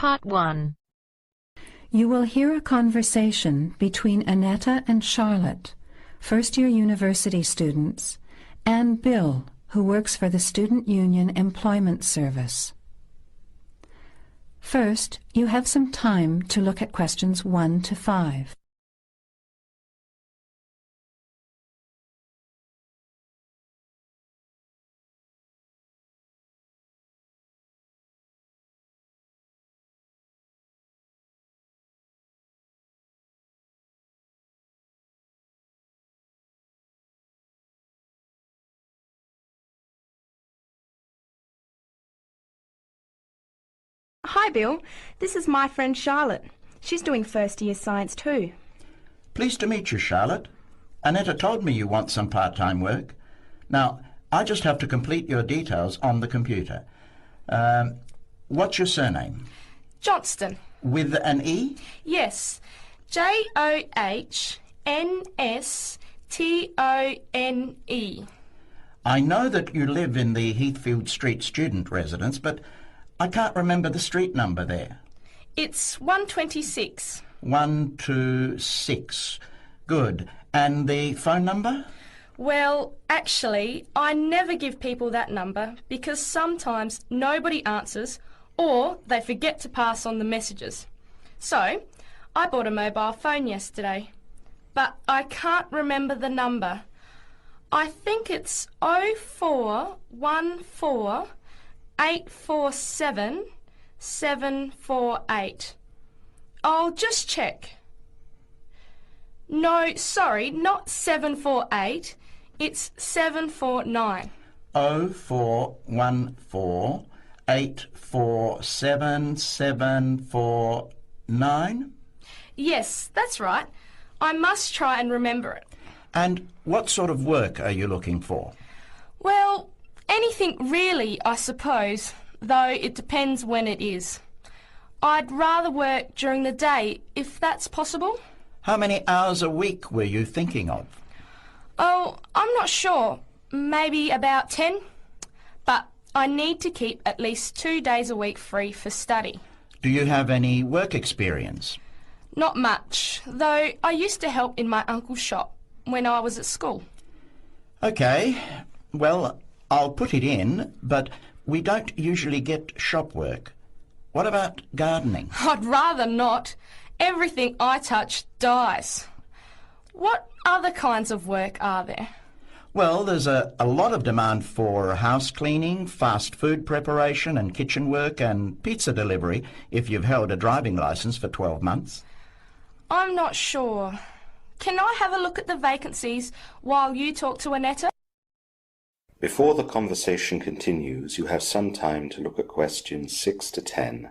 Part 1. You will hear a conversation between Annetta and Charlotte, first-year university students, and Bill, who works for the Student Union Employment Service. First, you have some time to look at questions 1 to 5. Hi Bill, this is my friend Charlotte. She's doing first year science too. Pleased to meet you, Charlotte. Annetta told me you want some part-time work. Now, I just have to complete your details on the computer. What's your surname? Johnston. With an E? Yes, Johnstone. I know that you live in the Heathfield Street student residence, but I can't remember the street number there. It's 126. 126. Good. And the phone number? Well, actually, I never give people that number because sometimes nobody answers or they forget to pass on the messages. So, I bought a mobile phone yesterday, but I can't remember the number. I think it's 0414 847 748. I'll just check. No, sorry, not 748. It's 749. 0414 847 749? Yes, that's right. I must try and remember it. And what sort of work are you looking for? Well, anything really, I suppose, though it depends when it is. I'd rather work during the day, if that's possible. How many hours a week were you thinking of? Oh, I'm not sure. Maybe about 10. But I need to keep at least 2 days a week free for study. Do you have any work experience? Not much, though I used to help in my uncle's shop when I was at school. OK. Well, I'll put it in, but we don't usually get shop work. What about gardening? I'd rather not. Everything I touch dies. What other kinds of work are there? Well, there's a lot of demand for house cleaning, fast food preparation and kitchen work and pizza delivery if you've held a driving licence for 12 months. I'm not sure. Can I have a look at the vacancies while you talk to Annetta? Before the conversation continues, you have some time to look at questions 6 to 10.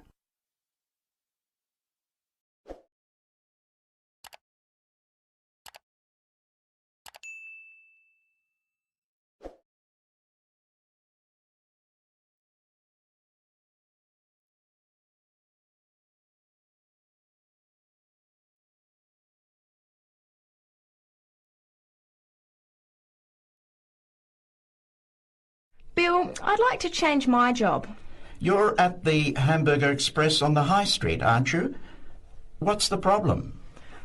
Bill, I'd like to change my job. You're at the Hamburger Express on the High Street, aren't you? What's the problem?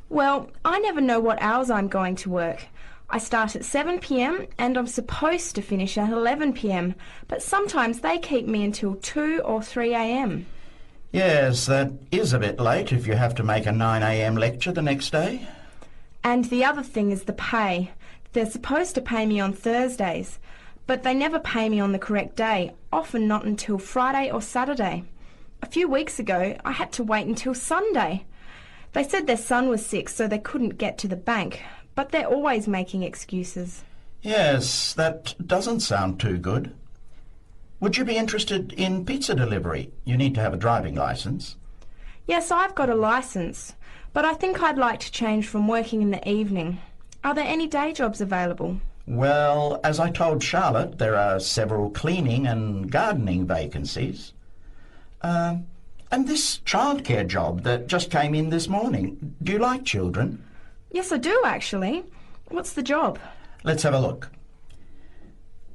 Well, I never know what hours I'm going to work. I start at 7 p.m. and I'm supposed to finish at 11 p.m, but sometimes they keep me until 2 or 3 a.m. Yes, that is a bit late if you have to make a 9 a.m. lecture the next day. And the other thing is the pay. They're supposed to pay me on Thursdays, but they never pay me on the correct day, often not until Friday or Saturday. A few weeks ago, I had to wait until Sunday. They said their son was sick, so they couldn't get to the bank, but they're always making excuses. Yes, that doesn't sound too good. Would you be interested in pizza delivery? You need to have a driving licence. Yes, I've got a licence, but I think I'd like to change from working in the evening. Are there any day jobs available? Well, as I told Charlotte, there are several cleaning and gardening vacancies. And this childcare job that just came in this morning, do you like children? Yes, I do, actually. What's the job? Let's have a look.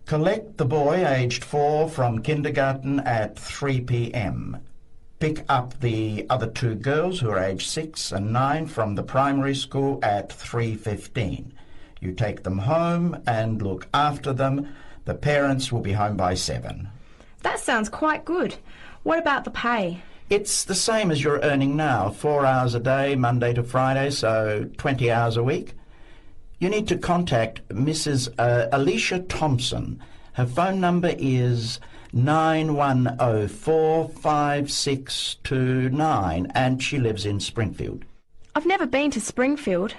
Collect the boy aged 4 from kindergarten at 3 p.m. pick up the other two girls who are aged 6 and 9 from the primary school at 3:15. You take them home and look after them. The parents will be home by 7. That sounds quite good. What about the pay? It's the same as you're earning now, 4 hours a day, Monday to Friday, so 20 hours a week. You need to contact Mrs. Alicia Thompson. Her phone number is 91045629, and she lives in Springfield. I've never been to Springfield.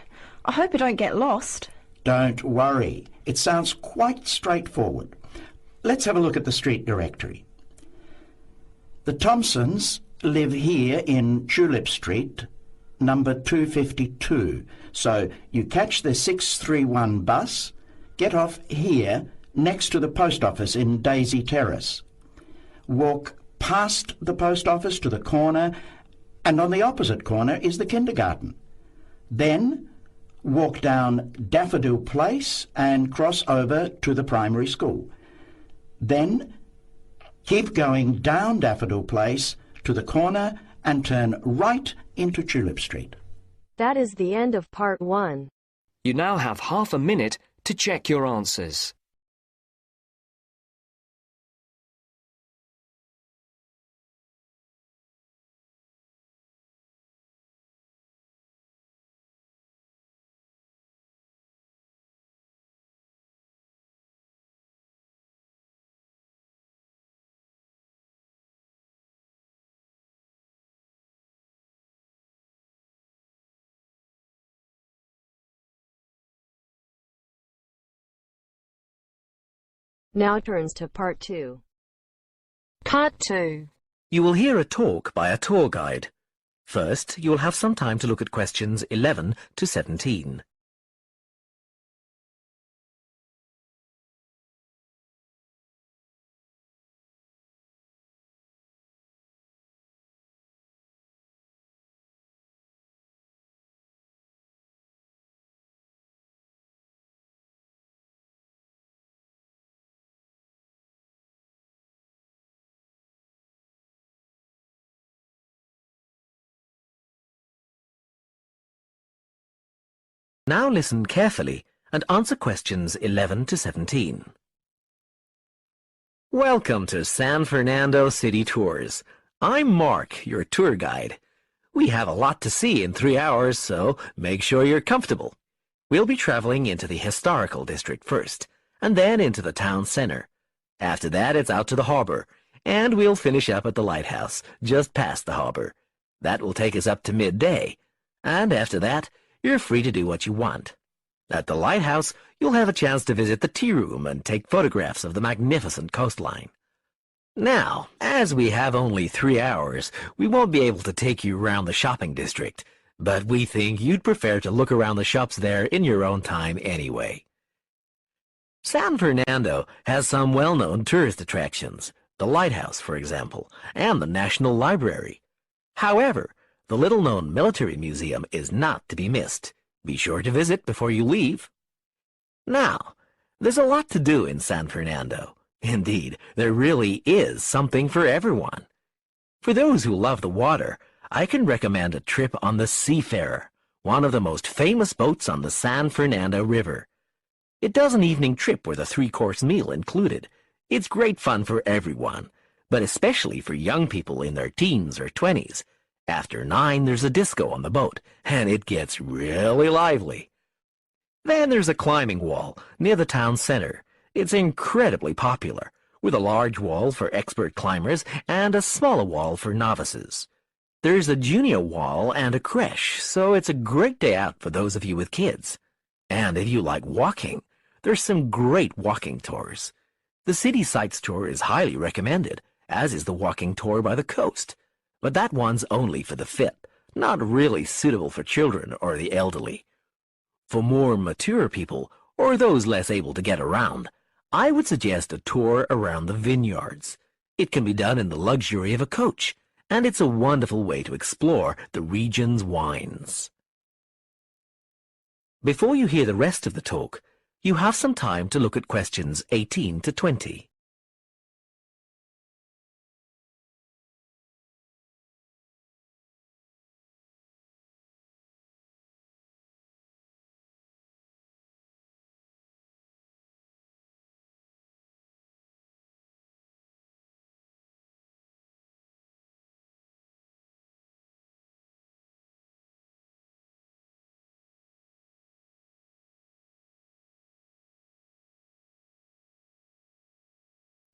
I hope I don't get lost. Don't worry. It sounds quite straightforward. Let's have a look at the street directory. The Thompsons live here in Tulip Street, number 252. So you catch the 631 bus, get off here next to the post office in Daisy Terrace. Walk past the post office to the corner, and on the opposite corner is the kindergarten. Then walk down Daffodil Place and cross over to the primary school. Then keep going down Daffodil Place to the corner and turn right into Tulip Street. That is the end of part 1. You now have half a minute to check your answers. Now turns to part 2. Part 2. You will hear a talk by a tour guide. First, you will have some time to look at questions 11 to 17. Now listen carefully and answer questions 11 to 17. Welcome to San Fernando City Tours. I'm Mark, your tour guide. We have a lot to see in 3 hours, so make sure you're comfortable. We'll be traveling into the historical district first, and then into the town center. After that, it's out to the harbor, and we'll finish up at the lighthouse, just past the harbor. That will take us up to midday, and after that, you're free to do what you want. At the lighthouse, you'll have a chance to visit the tea room and take photographs of the magnificent coastline. Now, as we have only 3 hours, we won't be able to take you around the shopping district, but we think you'd prefer to look around the shops there in your own time anyway. San Fernando has some well-known tourist attractions, the lighthouse, for example, and the National Library. However, the little-known military museum is not to be missed. Be sure to visit before you leave. Now, there's a lot to do in San Fernando. Indeed, there really is something for everyone. For those who love the water, I can recommend a trip on the Seafarer, one of the most famous boats on the San Fernando River. It does an evening trip with a 3-course meal included. It's great fun for everyone, but especially for young people in their teens or 20s. After 9, there's a disco on the boat, and it gets really lively. Then there's a climbing wall near the town center. It's incredibly popular, with a large wall for expert climbers and a smaller wall for novices. There's a junior wall and a creche, so it's a great day out for those of you with kids. And if you like walking, there's some great walking tours. The City Sights tour is highly recommended, as is the walking tour by the coast. But that one's only for the fit, not really suitable for children or the elderly. For more mature people, or those less able to get around, I would suggest a tour around the vineyards. It can be done in the luxury of a coach, and it's a wonderful way to explore the region's wines. Before you hear the rest of the talk, you have some time to look at questions 18 to 20.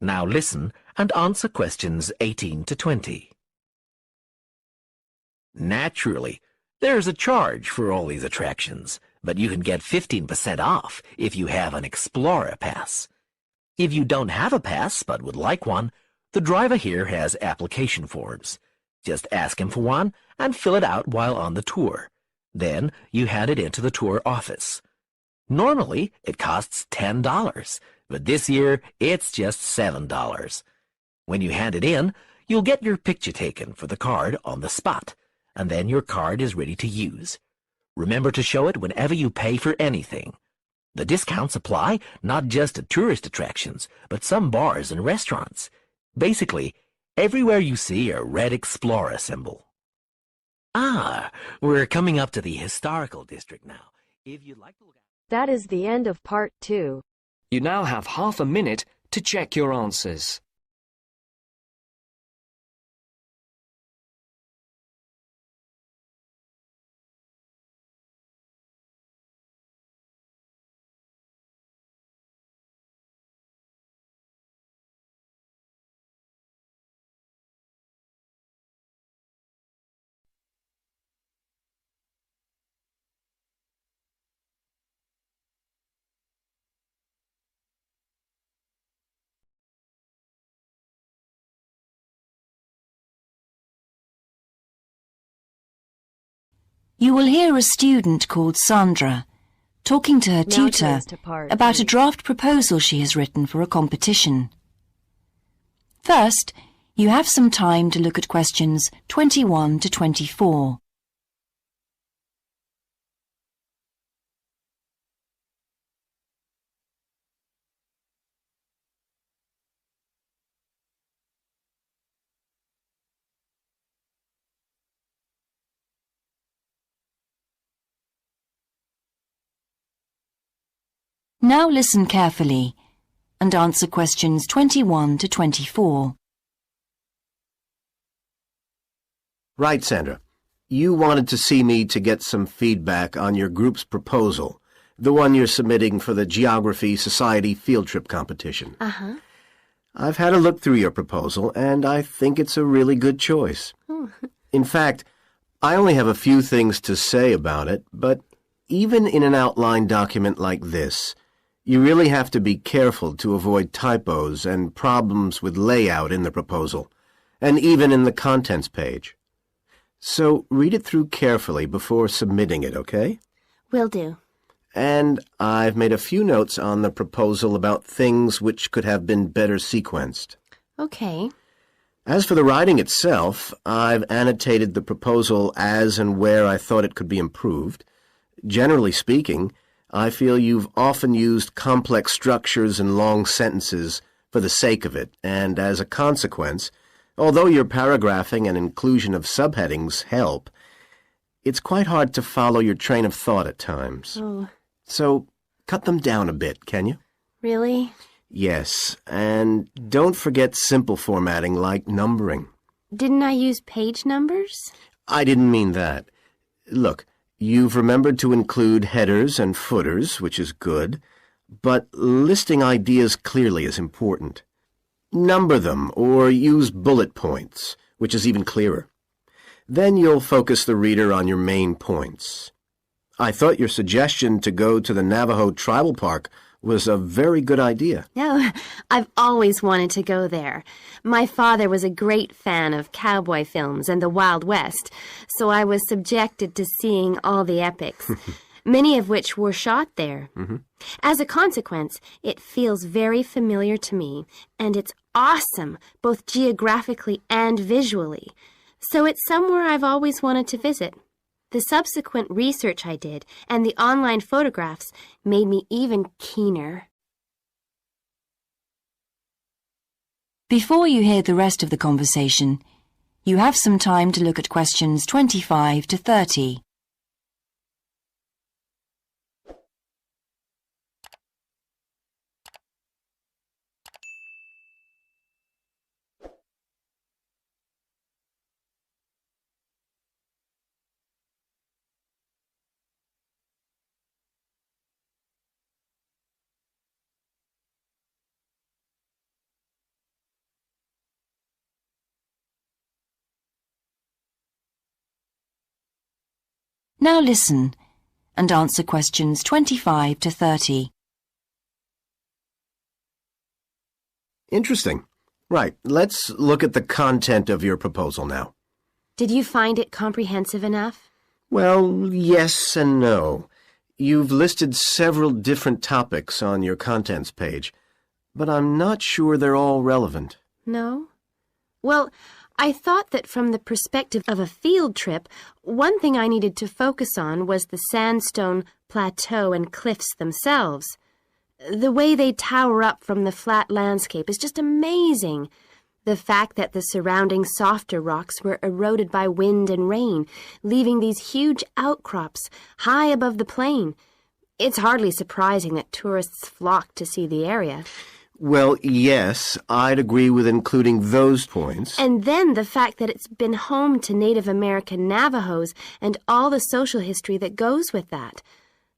Now listen and answer questions 18 to 20. Naturally, there's a charge for all these attractions, but you can get 15% off if you have an Explorer Pass. If you don't have a pass but would like one, the driver here has application forms. Just ask him for one and fill it out while on the tour. Then you hand it into the tour office. Normally, it costs $10, but this year it's just $7. When you hand it in, you'll get your picture taken for the card on the spot, and then your card is ready to use. Remember to show it whenever you pay for anything. The discounts apply not just to tourist attractions, but some bars and restaurants. Basically, everywhere you see a red Explorer symbol. Ah, we're coming up to the historical district now. If you'd like to look at... That is the end of part 2. You now have half a minute to check your answers. You will hear a student called Sandra talking to her Now tutor turns to part about a 3. draft proposal she has written for a competition. First, you have some time to look at questions 21 to 24. Now listen carefully and answer questions 21 to 24. Right, Sandra. You wanted to see me to get some feedback on your group's proposal, the one you're submitting for the Geography Society field trip competition. Uh-huh. I've had a look through your proposal, and I think it's a really good choice. In fact, I only have a few things to say about it, but even in an outline document like this, you really have to be careful to avoid typos and problems with layout in the proposal, and even in the contents page. So read it through carefully before submitting it, okay? Will do. And I've made a few notes on the proposal about things which could have been better sequenced. Okay. As for the writing itself, I've annotated the proposal as and where I thought it could be improved. Generally speaking, I feel you've often used complex structures and long sentences for the sake of it, and as a consequence, although your paragraphing and inclusion of subheadings help, it's quite hard to follow your train of thought at times. Oh, So cut them down a bit, can you? really? Yes, and don't forget simple formatting like numbering. Didn't I use page numbers? I didn't mean that. Look, you've remembered to include headers and footers, which is good, but listing ideas clearly is important. Number them or use bullet points, which is even clearer. Then you'll focus the reader on your main points. I thought your suggestion to go to the Navajo Tribal Park was a very good idea. No, I've always wanted to go there. My father was a great fan of cowboy films and the Wild West, so I was subjected to seeing all the epics, many of which were shot there. As a consequence, it feels very familiar to me, and it's awesome, both geographically and visually. So it's somewhere I've always wanted to visit. The subsequent research I did and the online photographs made me even keener. Before you hear the rest of the conversation, you have some time to look at questions 25 to 30. Now listen and answer questions 25 to 30. Interesting. Right, let's look at the content of your proposal now. Did you find it comprehensive enough? Well, yes and no. You've listed several different topics on your contents page, but I'm not sure they're all relevant. No? Well, I thought that from the perspective of a field trip, one thing I needed to focus on was the sandstone plateau and cliffs themselves. The way they tower up from the flat landscape is just amazing. The fact that the surrounding softer rocks were eroded by wind and rain, leaving these huge outcrops high above the plain. It's hardly surprising that tourists flock to see the area. Well, yes, I'd agree with including those points. And then the fact that it's been home to Native American Navajos and all the social history that goes with that.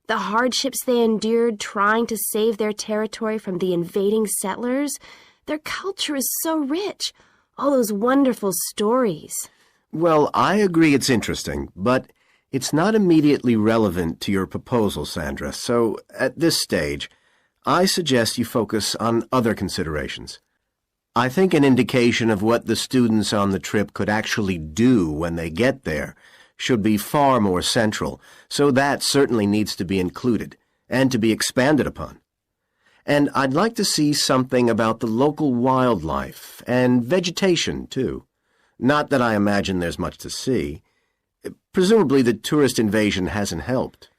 The hardships they endured trying to save their territory from the invading settlers. Their culture is so rich. All those wonderful stories. Well, I agree it's interesting, but it's not immediately relevant to your proposal, Sandra. So, at this stage, I suggest you focus on other considerations. I think an indication of what the students on the trip could actually do when they get there should be far more central, so that certainly needs to be included and to be expanded upon. And I'd like to see something about the local wildlife and vegetation, too. Not that I imagine there's much to see. Presumably the tourist invasion hasn't helped.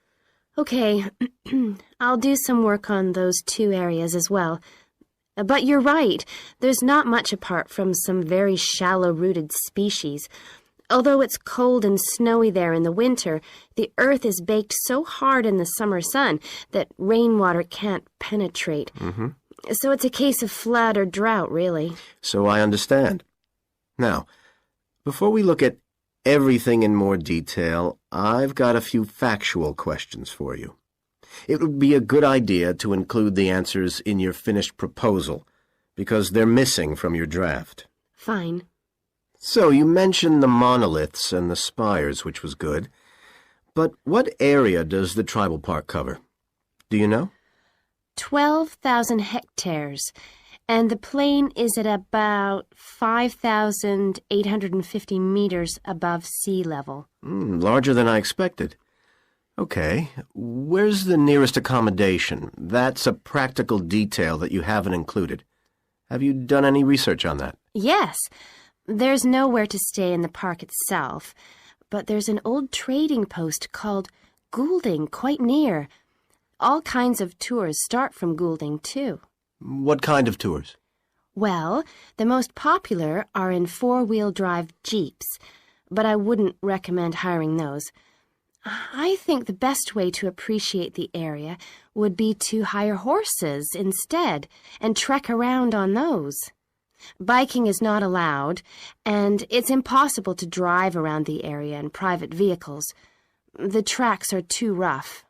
Okay, I'll do some work on those two areas as well. But you're right, there's not much apart from some very shallow-rooted species. Although it's cold and snowy there in the winter, the earth is baked so hard in the summer sun that rainwater can't penetrate. So it's a case of flood or drought, really. So I understand. Now, before we look at everything in more detail, I've got a few factual questions for you. It would be a good idea to include the answers in your finished proposal, because they're missing from your draft. Fine. So you mentioned the monoliths and the spires, which was good. But what area does the tribal park cover? Do you know? 12,000 hectares, and the plain is at about 5,850 meters above sea level. Larger than I expected. Okay, where's the nearest accommodation? That's a practical detail that you haven't included. Have you done any research on that? Yes. There's nowhere to stay in the park itself, but there's an old trading post called Goulding quite near. All kinds of tours start from Goulding, too. What kind of tours? Well, the most popular are in four-wheel drive Jeeps, but I wouldn't recommend hiring those. I think the best way to appreciate the area would be to hire horses instead and trek around on those. Biking is not allowed, and it's impossible to drive around the area in private vehicles. The tracks are too rough.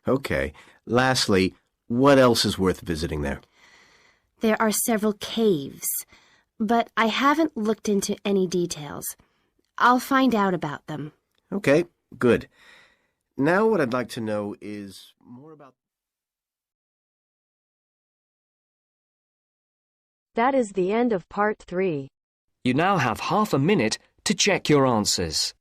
Okay. Lastly, what else is worth visiting there? There are several caves, but I haven't looked into any details. I'll find out about them. Okay, good. Now what I'd like to know is more about... That is the end of part 3. You now have half a minute to check your answers.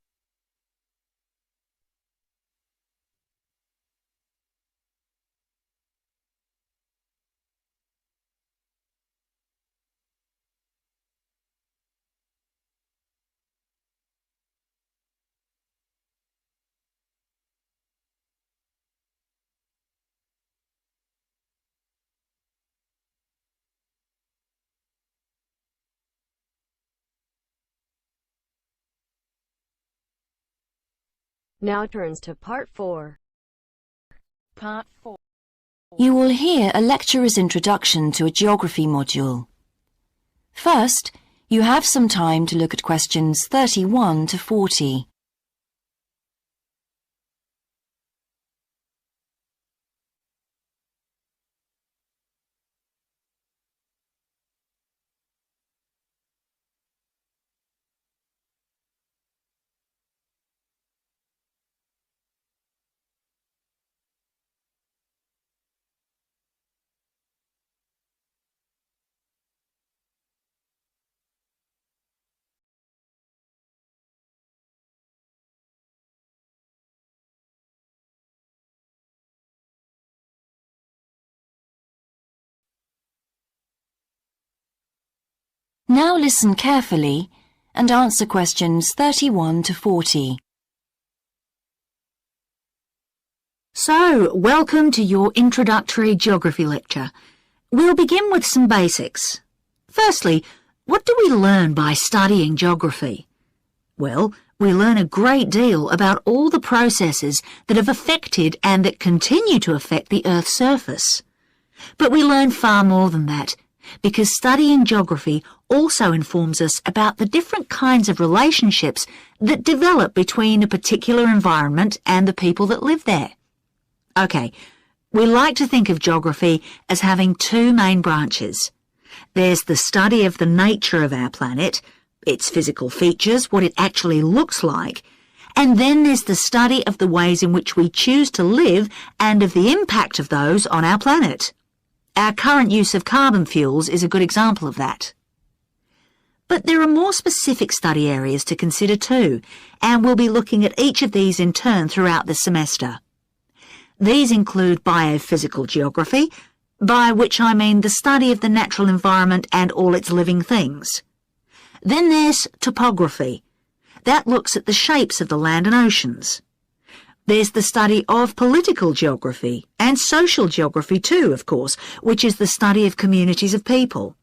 Now turns to part 4. Part 4. You will hear a lecturer's introduction to a geography module. First, you have some time to look at questions 31 to 40. Now listen carefully and answer questions 31 to 40. So, welcome to your introductory geography lecture. We'll begin with some basics. Firstly, what do we learn by studying geography? Well, we learn a great deal about all the processes that have affected and that continue to affect the Earth's surface. But we learn far more than that, because studying geography also informs us about the different kinds of relationships that develop between a particular environment and the people that live there. Okay, we like to think of geography as having two main branches. There's the study of the nature of our planet, its physical features, what it actually looks like, and then there's the study of the ways in which we choose to live and of the impact of those on our planet. Our current use of carbon fuels is a good example of that. But there are more specific study areas to consider too, and we'll be looking at each of these in turn throughout the semester. These include biophysical geography, by which I mean the study of the natural environment and all its living things. Then there's topography. That looks at the shapes of the land and oceans. There's the study of political geography, and social geography too, of course, which is the study of communities of people.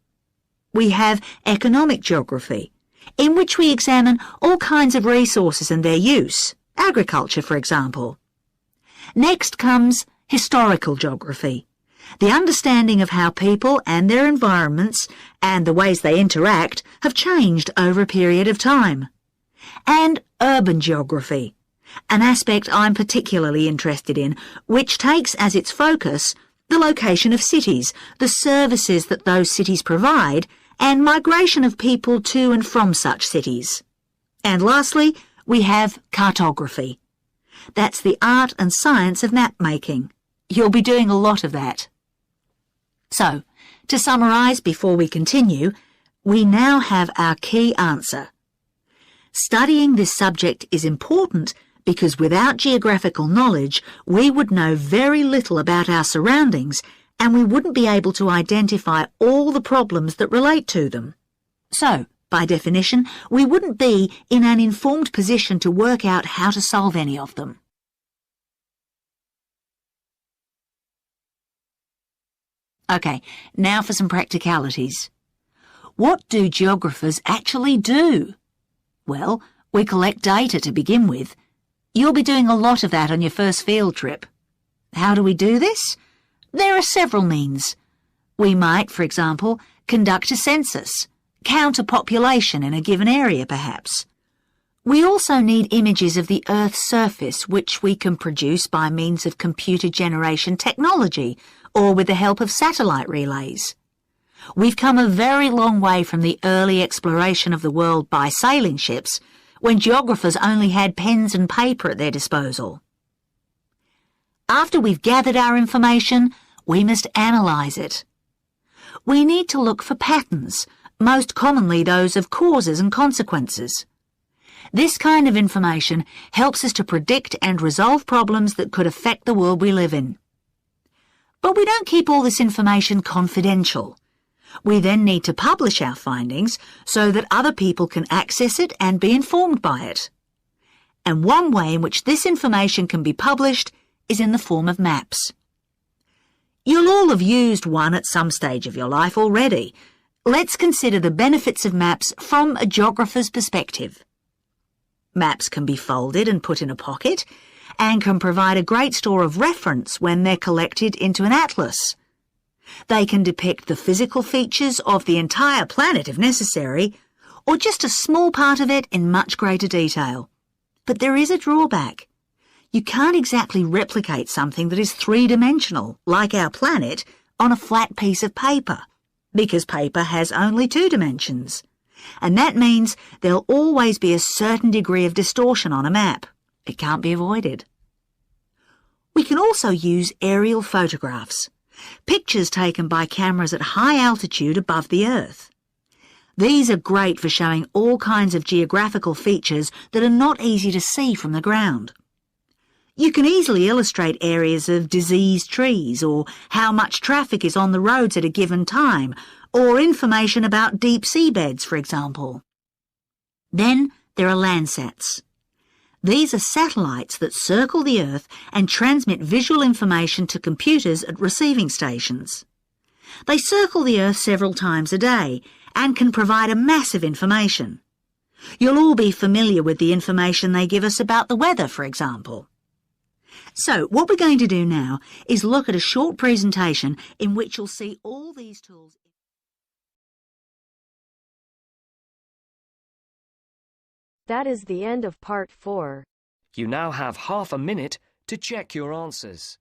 We have economic geography, in which we examine all kinds of resources and their use, agriculture, for example. Next comes historical geography, the understanding of how people and their environments and the ways they interact have changed over a period of time. And urban geography, an aspect I'm particularly interested in, which takes as its focus the location of cities, the services that those cities provide, and migration of people to and from such cities. And lastly, we have cartography. That's the art and science of map making. You'll be doing a lot of that. So, to summarise before we continue, we now have our key answer. Studying this subject is important because without geographical knowledge, we would know very little about our surroundings and we wouldn't be able to identify all the problems that relate to them. So, by definition, we wouldn't be in an informed position to work out how to solve any of them. Okay, now for some practicalities. What do geographers actually do? Well, we collect data to begin with. You'll be doing a lot of that on your first field trip. How do we do this? There are several means. We might, for example, conduct a census, count a population in a given area perhaps. We also need images of the Earth's surface which we can produce by means of computer generation technology or with the help of satellite relays. We've come a very long way from the early exploration of the world by sailing ships, when geographers only had pens and paper at their disposal. After we've gathered our information, we must analyse it. We need to look for patterns, most commonly those of causes and consequences. This kind of information helps us to predict and resolve problems that could affect the world we live in. But we don't keep all this information confidential. We then need to publish our findings so that other people can access it and be informed by it. And one way in which this information can be published is in the form of maps. You'll all have used one at some stage of your life already. Let's consider the benefits of maps from a geographer's perspective. Maps can be folded and put in a pocket, and can provide a great store of reference when they're collected into an atlas. They can depict the physical features of the entire planet if necessary, or just a small part of it in much greater detail. But there is a drawback. You can't exactly replicate something that is three-dimensional, like our planet, on a flat piece of paper, because paper has only 2 dimensions. And that means there'll always be a certain degree of distortion on a map. It can't be avoided. We can also use aerial photographs, pictures taken by cameras at high altitude above the Earth. These are great for showing all kinds of geographical features that are not easy to see from the ground. You can easily illustrate areas of diseased trees, or how much traffic is on the roads at a given time, or information about deep seabeds, for example. Then there are Landsats. These are satellites that circle the Earth and transmit visual information to computers at receiving stations. They circle the Earth several times a day and can provide a massive information. You'll all be familiar with the information they give us about the weather, for example. So, what we're going to do now is look at a short presentation in which you'll see all these tools. That is the end of part 4. You now have half a minute to check your answers.